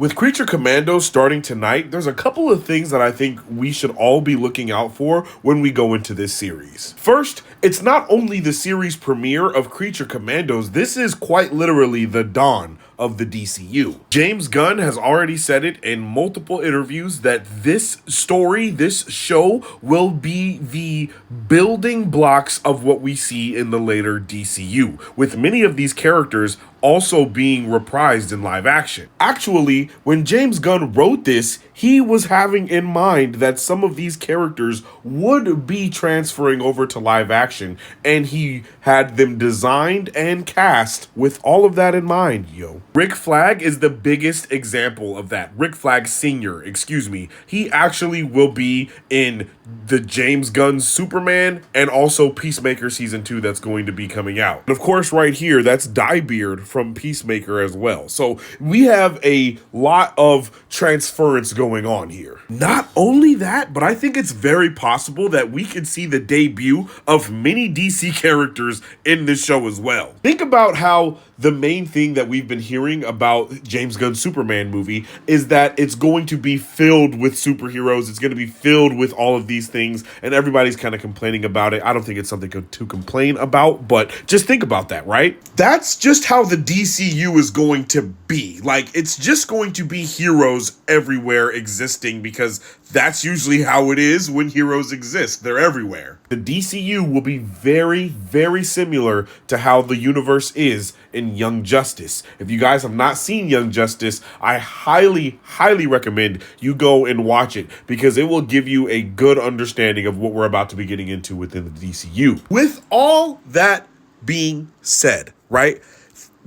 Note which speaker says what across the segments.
Speaker 1: With Creature Commandos starting tonight, there's a couple of things that I think we should all be looking out for when we go into this series. First, it's not only the series premiere of Creature Commandos, this is quite literally the dawn of the DCU. James Gunn has already said it in multiple interviews that this story, this show, will be the building blocks of what we see in the later DCU, with many of these characters also being reprised in live action. Actually, when James Gunn wrote this, he was having in mind that some of these characters would be transferring over to live action, and he had them designed and cast with all of that in mind, yo. Rick Flag is the biggest example of that. Rick Flag Sr., excuse me. He actually will be in the James Gunn Superman and also Peacemaker Season 2 that's going to be coming out. And of course, right here, that's Diebeard from Peacemaker as well. So we have a lot of transference going on here. Not only that, but I think it's very possible that we could see the debut of many DC characters in this show as well. Think about how the main thing that we've been hearing about James Gunn's Superman movie is that it's going to be filled with superheroes. It's going to be filled with all of these things, and everybody's kind of complaining about it. I don't think it's something to complain about, but just think about that, right? That's just how the DCU is going to be. Like, it's just going to be heroes everywhere existing, because that's usually how it is when heroes exist. They're everywhere. The DCU will be very, very similar to how the universe is in Young Justice. If you guys have not seen Young Justice, I highly, highly recommend you go and watch it, because it will give you a good understanding of what we're about to be getting into within the DCU. With all that being said, right?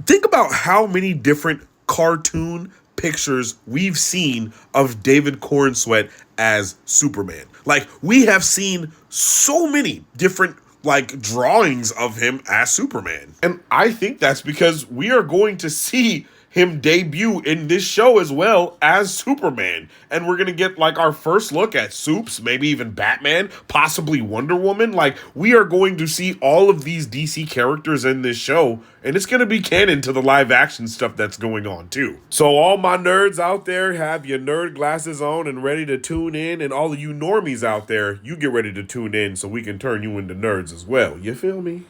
Speaker 1: Think about how many different cartoon pictures we've seen of David Cornsweet as Superman. Like, we have seen so many different drawings of him as Superman. And I think that's because we are going to see him debut in this show as well as Superman. And we're going to get our first look at Supes, maybe even Batman, possibly Wonder Woman. We are going to see all of these DC characters in this show, and it's going to be canon to the live action stuff that's going on too. So all my nerds out there, have your nerd glasses on and ready to tune in. And all of you normies out there, you get ready to tune in so we can turn you into nerds as well. You feel me?